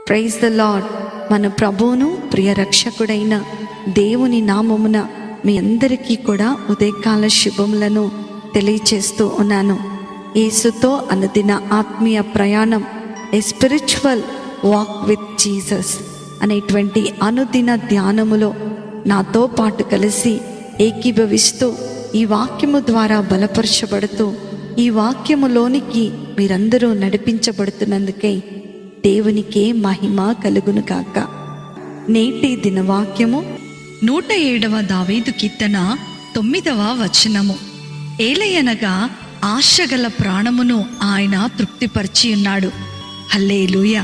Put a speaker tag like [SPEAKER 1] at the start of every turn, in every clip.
[SPEAKER 1] Praise the lord. మన ప్రభువును ప్రియ రక్షకుడైన దేవుని నామమున మీ అందరికీ కూడా ఉదయకాల శుభములను తెలియచేస్తూ ఉన్నాను. యేసుతో అనుదిన ఆత్మీయ ప్రయాణం, a spiritual walk with Jesus అనేటువంటి అనుదిన ధ్యానములో నాతో పాటు కలిసి ఏకీభవిస్తూ ఈ వాక్యము ద్వారా బలపరచబడుతూ ఈ వాక్యములోనికి మీరందరూ నడిపించబడుతున్నందుకే దేవునికే మహిమ కలుగును కాక. నేటి దిన వాక్యము
[SPEAKER 2] 107వ దావీదు కీర్తన 9వ వచనము. ఏలయనగా ఆశగల ప్రాణమును ఆయన తృప్తిపరిచి ఉన్నాడు. హల్లెలూయా.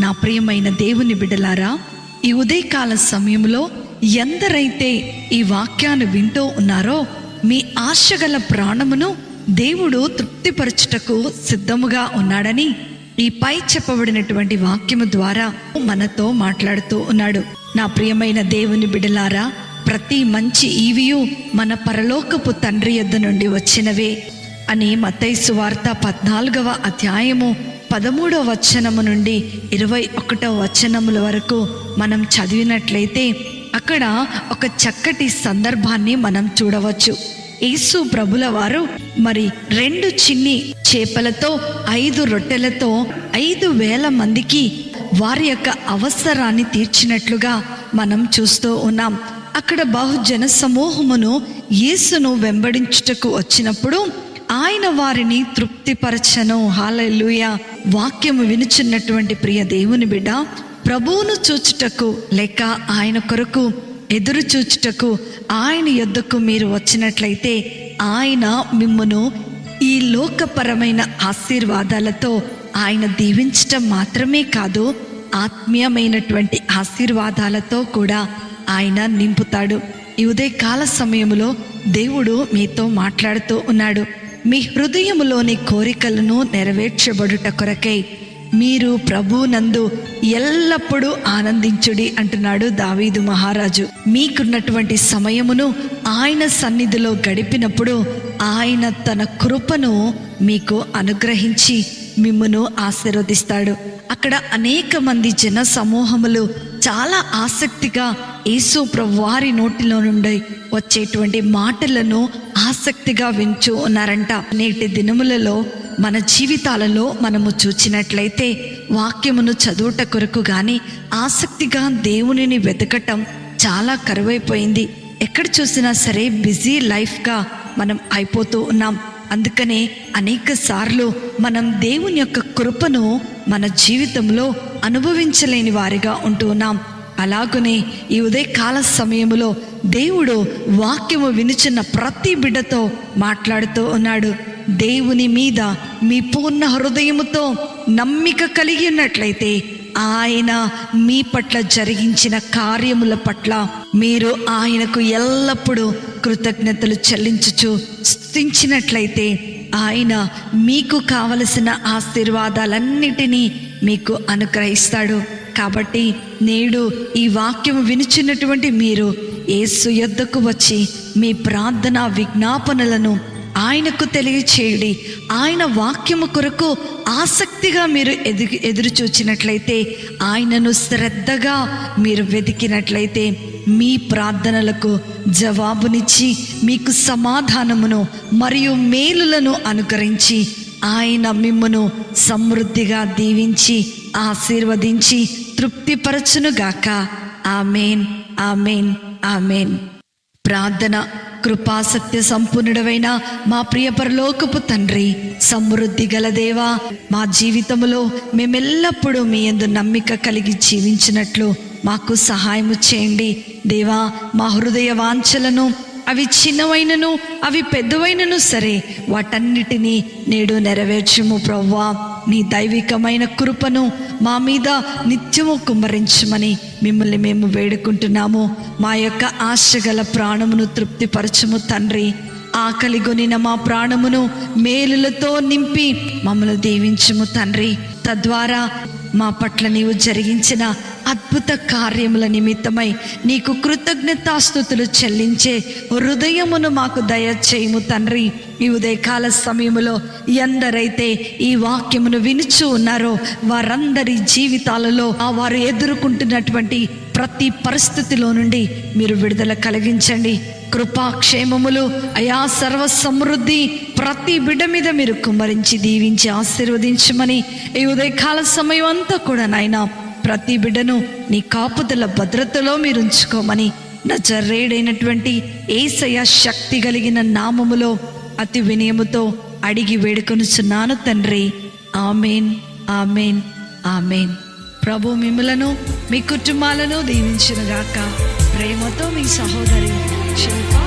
[SPEAKER 2] నా ప్రియమైన దేవుని బిడ్డలారా, ఈ ఉదయకాల సమయంలో ఎందరైతే ఈ వాక్యాన్ని వింటూ ఉన్నారో మీ ఆశగల ప్రాణమును దేవుడు తృప్తిపరచుటకు సిద్ధముగా ఉన్నాడని ఈ పై చెప్పబడినటువంటి వాక్యము ద్వారా మనతో మాట్లాడుతూ ఉన్నాడు. నా ప్రియమైన దేవుని బిడ్డలారా, ప్రతి మంచి ఈవియు మన పరలోకపు తండ్రి యొద్ద నుండి వచ్చినవే అని మత్తయి సువార్త 14వ అధ్యాయము 13వ వచనము నుండి 21వ వచనముల వరకు మనం చదివినట్లయితే అక్కడ ఒక చక్కటి సందర్భాన్ని మనం చూడవచ్చు. యేసు ప్రభుల వారు మరి 2 చిన్ని చేపలతో 5 రొట్టెలతో 5,000 మందికి వారి యొక్క అవసరాన్ని తీర్చినట్లుగా మనం చూస్తూ ఉన్నాం. అక్కడ బహుజన సమూహమును యేసును వెంబడించుటకు వచ్చినప్పుడు ఆయన వారిని తృప్తిపరచను. హల్లెలూయా. వాక్యము వినుచున్నటువంటి ప్రియ దేవుని బిడ్డ, ప్రభువును చూచుటకు లేక ఆయన కొరకు ఎదురు చూచుటకు ఆయన యొద్దకు మీరు వచ్చినట్లయితే ఆయన మిమ్మును ఈ లోకపరమైన ఆశీర్వాదాలతో ఆయన దీవించటం మాత్రమే కాదు, ఆత్మీయమైనటువంటి ఆశీర్వాదాలతో కూడా ఆయన నింపుతాడు. ఈ ఉదయకాల సమయంలో దేవుడు మీతో మాట్లాడుతూ ఉన్నాడు. మీ హృదయములోని కోరికలను నెరవేర్చబడుట కొరకై మీరు ప్రభువునందు ఎల్లప్పుడూ ఆనందించుడి అంటున్నాడు దావీదు మహారాజు. మీకున్నటువంటి సమయమును ఆయన సన్నిధిలో గడిపినప్పుడు ఆయన తన కృపను మీకు అనుగ్రహించి మిమ్మును ఆశీర్వదిస్తాడు. అక్కడ అనేక మంది జన సమూహములు చాలా ఆసక్తిగా యేసు ప్రభు వారి నోటిలో నుండి వచ్చేటువంటి మాటలను ఆసక్తిగా వింటూ ఉన్నారంట. నేటి దినములలో మన జీవితాలలో మనము చూచినట్లయితే వాక్యమును చదువుట కొరకు కానీ ఆసక్తిగా దేవునిని వెతకటం చాలా కరువైపోయింది. ఎక్కడ చూసినా సరే బిజీ లైఫ్గా మనం అయిపోతూ ఉన్నాం. అందుకనే అనేక సార్లు మనం దేవుని యొక్క కృపను మన జీవితంలో అనుభవించలేని వారిగా ఉంటూ ఉన్నాం. అలాగనే ఈ ఉదయకాల సమయంలో దేవుడు వాక్యము వినుచున్న ప్రతి బిడ్డతో మాట్లాడుతూ ఉన్నాడు. దేవుని మీద మీ పూర్ణ హృదయముతో నమ్మిక కలిగి ఉన్నట్లయితే ఆయన మీ పట్ల జరిగించిన కార్యముల పట్ల మీరు ఆయనకు ఎల్లప్పుడూ కృతజ్ఞతలు చెల్లించుచు స్తుతించినట్లయితే ఆయన మీకు కావలసిన ఆశీర్వాదాలన్నిటినీ మీకు అనుగ్రహిస్తాడు. కాబట్టి నేడు ఈ వాక్యము వినుచున్నటువంటి మీరు యేసు యొద్దకు వచ్చి మీ ప్రార్థన విజ్ఞాపనలను ఆయనకు తెలియచేయుడి. ఆయన వాక్యము కొరకు ఆసక్తిగా మీరు ఎదురు చూచినట్లయితే, ఆయనను శ్రద్ధగా మీరు వెతికినట్లయితే మీ ప్రార్థనలకు జవాబునిచ్చి మీకు సమాధానమును మరియు మేలులను అనుగ్రహించి ఆయన మిమ్మును సమృద్ధిగా దీవించి ఆశీర్వదించి తృప్తిపరచునుగాక. ఆమేన్, ఆమేన్, ఆమేన్. ప్రార్థన. కృపాసక్తి సంపూర్ణుడవైన మా ప్రియ పరలోకపు తండ్రి, సమృద్ధి గల దేవా, మా జీవితంలో మేమెల్లప్పుడూ మీ యందు నమ్మిక కలిగి జీవించినట్లు మాకు సహాయము చేయండి దేవా. మా హృదయ వాంఛలను, అవి చిన్నవైనను అవి పెద్దవైనను సరే, వాటన్నిటినీ నేడు నెరవేర్చుము ప్రభువా. నీ దైవికమైన కృపను మా మీద నిత్యము కుమ్మరించమని మిమ్మల్ని మేము వేడుకుంటున్నాము. మా యొక్క ఆశగల ప్రాణమును తృప్తిపరచుము తండ్రి. ఆకలిగొనిన మా ప్రాణమును మేలులతో నింపి మమ్మల్ని దీవించుము తండ్రి. తద్వారా మా పట్ల నీవు జరిగించిన అద్భుత కార్యముల నిమిత్తమై నీకు కృతజ్ఞతాస్తుతులు చెల్లించే హృదయమును మాకు దయచేయము తండ్రి. ఈ ఉదయకాల సమయములో ఎందరైతే ఈ వాక్యమును వినుచూ ఉన్నారో వారందరి జీవితాలలో వారు ఎదుర్కొంటున్నటువంటి ప్రతి పరిస్థితిలో నుండి మీరు విడుదల కలిగించండి. కృపాక్షేమములు అయా సర్వ సమృద్ధి ప్రతి బిడ్డ మీద మీరు కుమ్మరించి దీవించి ఆశీర్వదించమని ఈ ఉదయకాల సమయం అంతా కూడా నాయనా ప్రతి బిడ్డను నీ కాపుదల భద్రతలో మీరు ఉంచుకోమని నజరేయుడైనటువంటి యేసయ్య శక్తి కలిగిన నామములో అతి వినయముతో అడిగి వేడుకొనుచున్నాను తండ్రి. ఆమేన్, ఆమేన్, ఆమేన్. ప్రభు మిమ్ములను మీ కుటుంబాలను దీవించునుగాక. ప్రేమతో మీ సహోదరి శిల్ప.